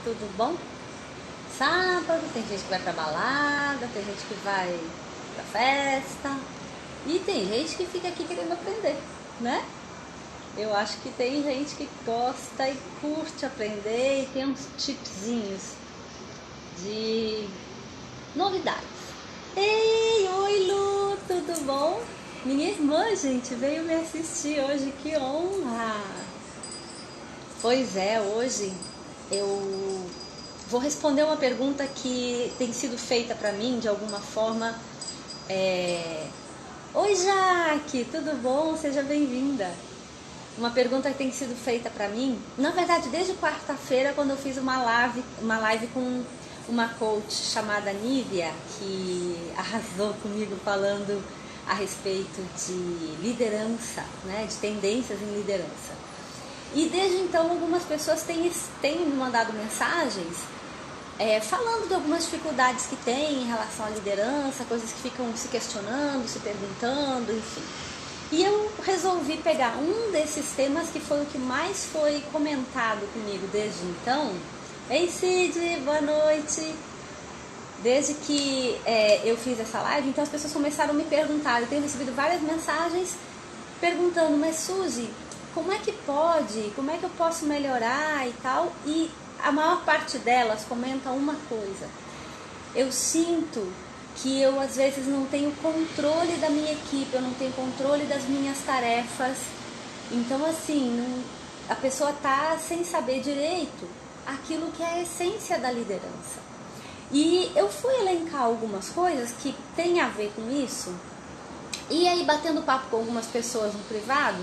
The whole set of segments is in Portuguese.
tudo bom? Sábado, tem gente que vai pra balada, tem gente que vai pra festa e tem gente que fica aqui querendo aprender, né? Eu acho que tem gente que gosta e curte aprender e tem uns tipzinhos de novidades. Ei, oi Lu, tudo bom? Minha irmã, gente, veio me assistir hoje, que honra! Pois é, hoje eu vou responder uma pergunta que tem sido feita para mim de alguma forma. Oi Jaque, tudo bom? Seja bem-vinda. Uma pergunta que tem sido feita para mim, na verdade desde quarta-feira, quando eu fiz uma live com uma coach chamada Nívia, que arrasou comigo falando a respeito de liderança, né, de tendências em liderança. E desde então algumas pessoas têm me mandado mensagens falando de algumas dificuldades que tem em relação à liderança, coisas que ficam se questionando, se perguntando, enfim. E eu resolvi pegar um desses temas que foi o que mais foi comentado comigo desde então. Ei Cid, boa noite! Desde que eu fiz essa live, então as pessoas começaram a me perguntar. Eu tenho recebido várias mensagens perguntando, mas Suzy, como é que pode? Como é que eu posso melhorar e tal? E a maior parte delas comenta uma coisa. Eu sinto que eu às vezes não tenho controle da minha equipe, eu não tenho controle das minhas tarefas. Então assim, a pessoa tá sem saber direito aquilo que é a essência da liderança. E eu fui elencar algumas coisas que tem a ver com isso. E aí, batendo papo com algumas pessoas no privado,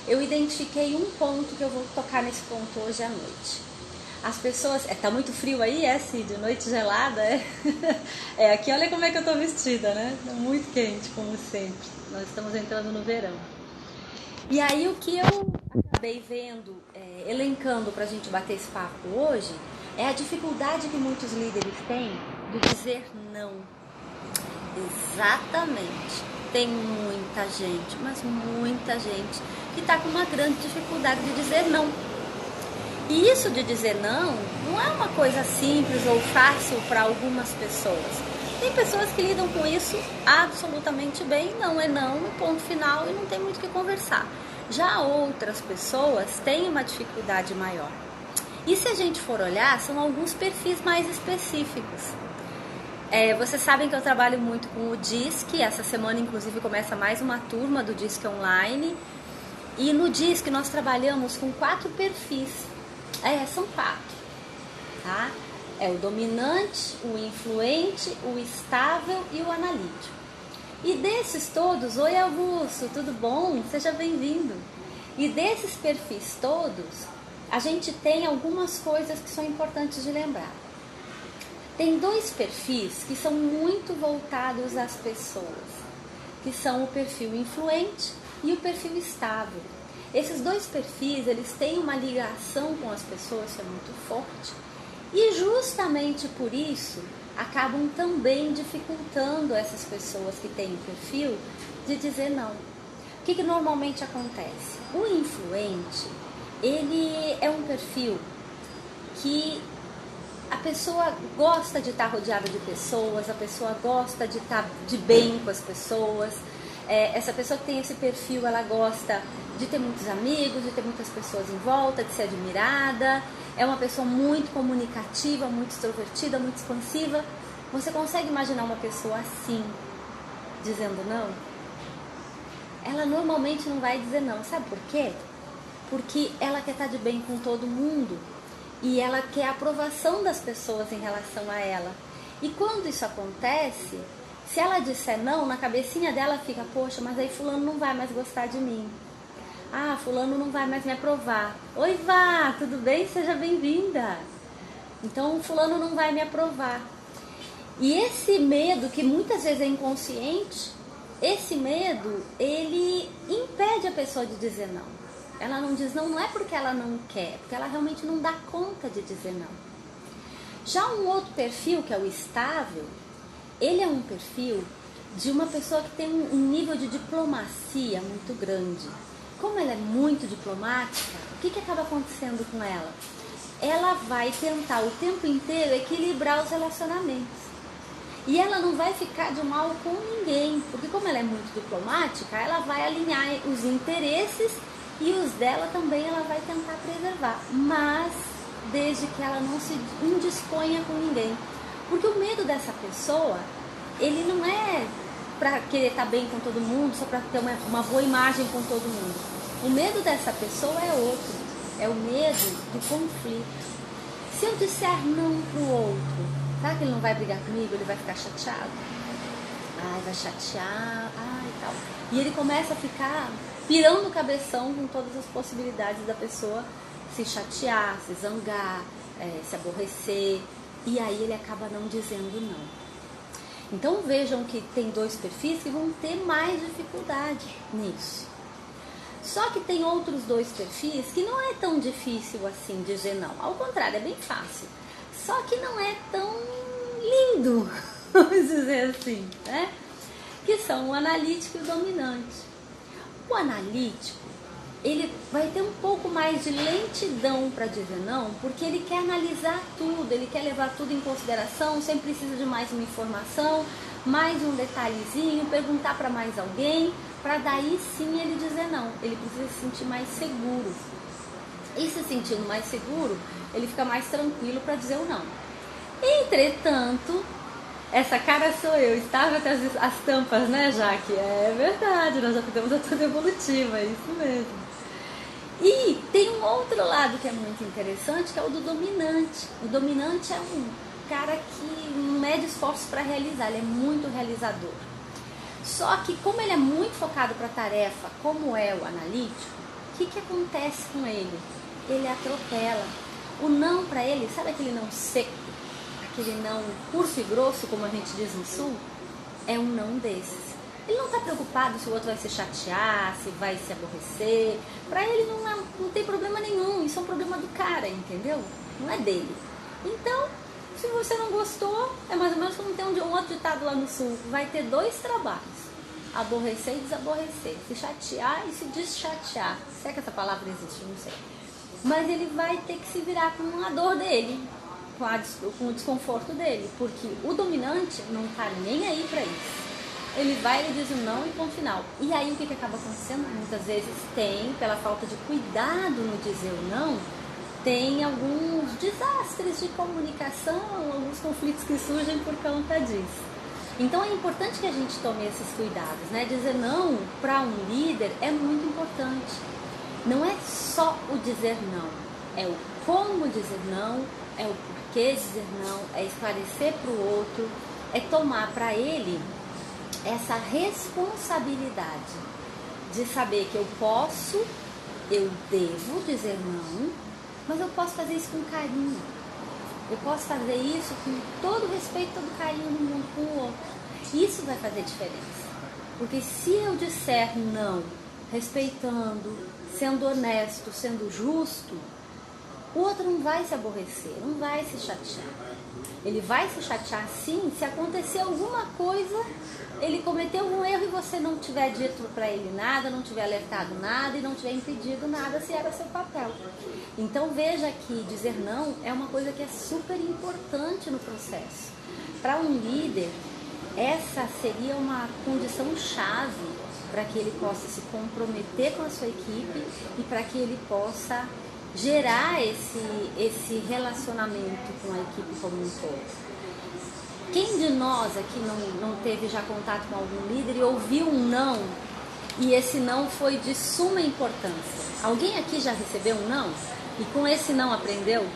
eu identifiquei um ponto que eu vou tocar nesse ponto hoje à noite. As pessoas... tá muito frio aí, Cid? Noite gelada, aqui olha como é que eu tô vestida, né? Tá muito quente, como sempre. Nós estamos entrando no verão. E aí, o que eu acabei vendo, elencando pra gente bater esse papo hoje, é a dificuldade que muitos líderes têm de dizer não. Exatamente. Tem muita gente, mas muita gente que está com uma grande dificuldade de dizer não. E isso de dizer não é uma coisa simples ou fácil para algumas pessoas. Tem pessoas que lidam com isso absolutamente bem, não é não, ponto final, e não tem muito o que conversar. Já outras pessoas têm uma dificuldade maior. E se a gente for olhar, são alguns perfis mais específicos. Vocês sabem que eu trabalho muito com o DISC, essa semana inclusive começa mais uma turma do DISC online. E no DISC nós trabalhamos com 4 perfis. São 4, tá? É o dominante, o influente, o estável e o analítico. E desses todos, oi Augusto, tudo bom? Seja bem-vindo. E desses perfis todos, a gente tem algumas coisas que são importantes de lembrar. Tem 2 perfis que são muito voltados às pessoas, que são o perfil influente e o perfil estável. Esses 2 perfis, eles têm uma ligação com as pessoas que é muito forte e justamente por isso acabam também dificultando essas pessoas que têm o perfil de dizer não. O que normalmente acontece? O influente, ele é um perfil que a pessoa gosta de estar rodeada de pessoas, a pessoa gosta de estar de bem com as pessoas. Essa pessoa que tem esse perfil, ela gosta de ter muitos amigos, de ter muitas pessoas em volta, de ser admirada. É uma pessoa muito comunicativa, muito extrovertida, muito expansiva. Você consegue imaginar uma pessoa assim, dizendo não? Ela normalmente não vai dizer não. Sabe por quê? Porque ela quer estar de bem com todo mundo. E ela quer a aprovação das pessoas em relação a ela. E quando isso acontece, se ela disser não, na cabecinha dela fica, poxa, mas aí fulano não vai mais gostar de mim. Ah, fulano não vai mais me aprovar. Oi, Vá, tudo bem? Seja bem-vinda. Então, fulano não vai me aprovar. E esse medo, que muitas vezes é inconsciente, esse medo, ele impede a pessoa de dizer não. Ela não diz não, não é porque ela não quer, porque ela realmente não dá conta de dizer não. Já um outro perfil, que é o estável, ele é um perfil de uma pessoa que tem um nível de diplomacia muito grande. Como ela é muito diplomática, o que acaba acontecendo com ela? Ela vai tentar o tempo inteiro equilibrar os relacionamentos. E ela não vai ficar de mal com ninguém, porque como ela é muito diplomática, ela vai alinhar os interesses e os dela também ela vai tentar preservar, mas desde que ela não se indisponha com ninguém. Porque o medo dessa pessoa, ele não é para querer estar bem com todo mundo, só para ter uma boa imagem com todo mundo. O medo dessa pessoa é outro, é o medo do conflito. Se eu disser não pro outro, será que ele não vai brigar comigo? Ele vai ficar chateado? Ai, vai chatear, ai, tal. E ele começa a ficar pirando o cabeção com todas as possibilidades da pessoa se chatear, se zangar, se aborrecer. E aí ele acaba não dizendo não. Então vejam que tem dois perfis que vão ter mais dificuldade nisso. Só que tem outros dois perfis que não é tão difícil assim dizer não. Ao contrário, é bem fácil. Só que não é tão lindo, vamos dizer assim, né? Que são o analítico e o dominante. O analítico, ele vai ter um pouco mais de lentidão para dizer não, porque ele quer analisar tudo, ele quer levar tudo em consideração, sempre precisa de mais uma informação, mais um detalhezinho, perguntar para mais alguém, para daí sim ele dizer não. Ele precisa se sentir mais seguro. E se sentindo mais seguro, ele fica mais tranquilo para dizer o não. Entretanto, essa cara sou eu, estava até as tampas, né, Jaque? É verdade, nós já fizemos a toda evolutiva, é isso mesmo. E tem um outro lado que é muito interessante, que é o do dominante. O dominante é um cara que não mede esforços para realizar, ele é muito realizador. Só que como ele é muito focado para a tarefa, como é o analítico, o que acontece com ele? Ele atropela. O não para ele, sabe aquele não seco? Aquele não curto e grosso, como a gente diz no sul? É um não desses. Ele não está preocupado se o outro vai se chatear, se vai se aborrecer. Para ele não tem problema nenhum, isso é um problema do cara, entendeu? Não é dele. Então, se você não gostou, é mais ou menos como tem um outro ditado lá no sul, vai ter dois trabalhos, aborrecer e desaborrecer, se chatear e se deschatear. Se é que essa palavra existe, eu não sei. Mas ele vai ter que se virar com a dor dele, com o desconforto dele, porque o dominante não está nem aí para isso. Ele vai, ele diz o não e ponto final. E aí o que acaba acontecendo? Muitas vezes pela falta de cuidado no dizer o não, tem alguns desastres de comunicação, alguns conflitos que surgem por conta disso. Então é importante que a gente tome esses cuidados, né? Dizer não para um líder é muito importante. Não é só o dizer não, é o como dizer não, é o porquê dizer não, é esclarecer para o outro, é tomar para ele essa responsabilidade de saber que eu devo dizer não, mas eu posso fazer isso com carinho. Eu posso fazer isso com todo respeito, todo carinho do mundo com o outro. Isso vai fazer diferença. Porque se eu disser não, respeitando, sendo honesto, sendo justo, o outro não vai se aborrecer, não vai se chatear. Ele vai se chatear sim se acontecer alguma coisa, ele cometeu algum erro e você não tiver dito para ele nada, não tiver alertado nada e não tiver impedido nada, se era seu papel. Então veja que dizer não é uma coisa que é super importante no processo. Para um líder, essa seria uma condição chave para que ele possa se comprometer com a sua equipe e para que ele possa gerar esse relacionamento com a equipe como um todo. Quem de nós aqui não teve já contato com algum líder e ouviu um não e esse não foi de suma importância? Alguém aqui já recebeu um não e com esse não aprendeu?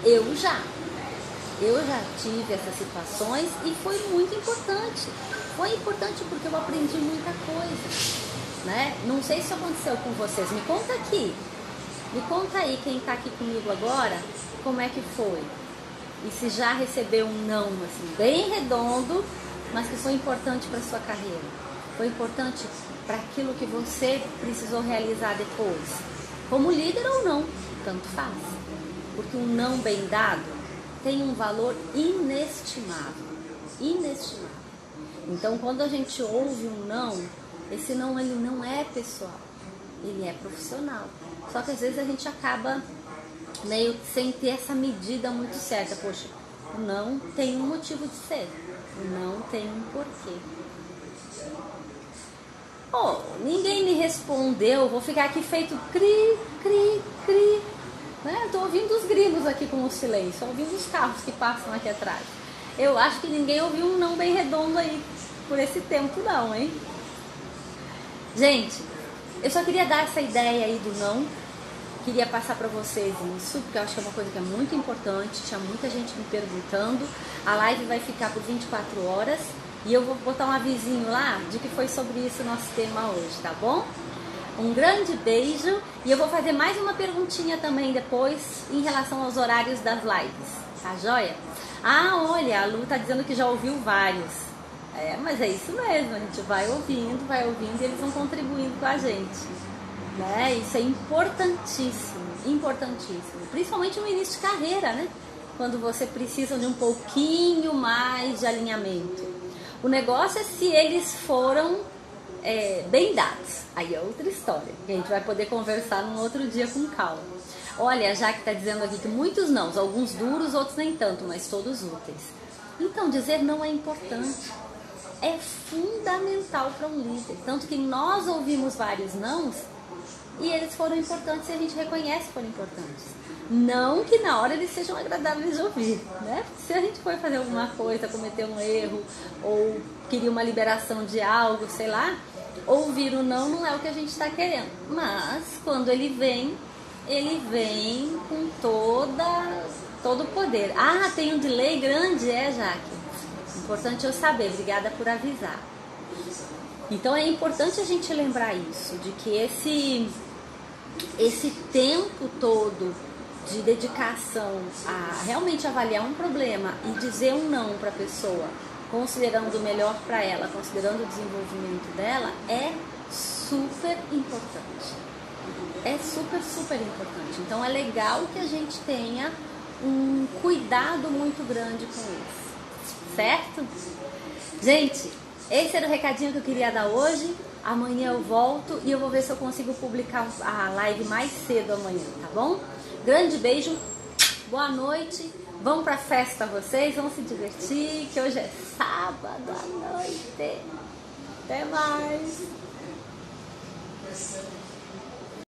Eu já tive essas situações e foi muito importante. Foi importante porque eu aprendi muita coisa, né? Não sei se aconteceu com vocês, me conta aqui. Me conta aí, quem está aqui comigo agora, como é que foi? E se já recebeu um não, assim, bem redondo, mas que foi importante para a sua carreira. Foi importante para aquilo que você precisou realizar depois. Como líder ou não, tanto faz. Porque um não bem dado tem um valor inestimável. Inestimável. Então, quando a gente ouve um não, esse não, ele não é pessoal. Ele é profissional. Só que às vezes a gente acaba meio que sem ter essa medida muito certa. Poxa, não tem um motivo de ser, não tem um porquê. Ninguém me respondeu, vou ficar aqui feito cri, cri, cri, né? Tô ouvindo os grilos aqui com o silêncio, ouvindo os carros que passam aqui atrás. Eu acho que ninguém ouviu um não bem redondo aí por esse tempo não, hein? Gente, eu só queria dar essa ideia aí do não. Queria passar para vocês isso, porque eu acho que é uma coisa que é muito importante. Tinha muita gente me perguntando. A live vai ficar por 24 horas e eu vou botar um avisinho lá de que foi sobre isso o nosso tema hoje, tá bom? Um grande beijo e eu vou fazer mais uma perguntinha também depois em relação aos horários das lives, tá joia? Olha, a Lu tá dizendo que já ouviu vários. Mas é isso mesmo, a gente vai ouvindo e eles vão contribuindo com a gente. Né? Isso é importantíssimo, importantíssimo, principalmente no início de carreira, né? Quando você precisa de um pouquinho mais de alinhamento. O negócio é se eles foram bem dados, aí é outra história, que a gente vai poder conversar num outro dia com calma. Olha, a Jaque está dizendo aqui que muitos não, alguns duros, outros nem tanto, mas todos úteis. Então, dizer não é importante, é fundamental para um líder, tanto que nós ouvimos vários nãos, e eles foram importantes e a gente reconhece que foram importantes. Não que na hora eles sejam agradáveis de ouvir, né? Se a gente for fazer alguma coisa, cometer um erro, ou queria uma liberação de algo, sei lá, ouvir o não é o que a gente está querendo. Mas quando ele vem com todo o poder. Tem um delay grande, Jaque? Importante eu saber, obrigada por avisar. Então é importante a gente lembrar isso, de que esse tempo todo de dedicação a realmente avaliar um problema e dizer um não para a pessoa, considerando o melhor para ela, considerando o desenvolvimento dela, é super importante. É super, super importante. Então é legal que a gente tenha um cuidado muito grande com isso, certo? Gente, esse era o recadinho que eu queria dar hoje. Amanhã eu volto e eu vou ver se eu consigo publicar a live mais cedo amanhã, tá bom? Grande beijo, boa noite, vamos pra festa vocês, vamos se divertir, que hoje é sábado à noite. Até mais!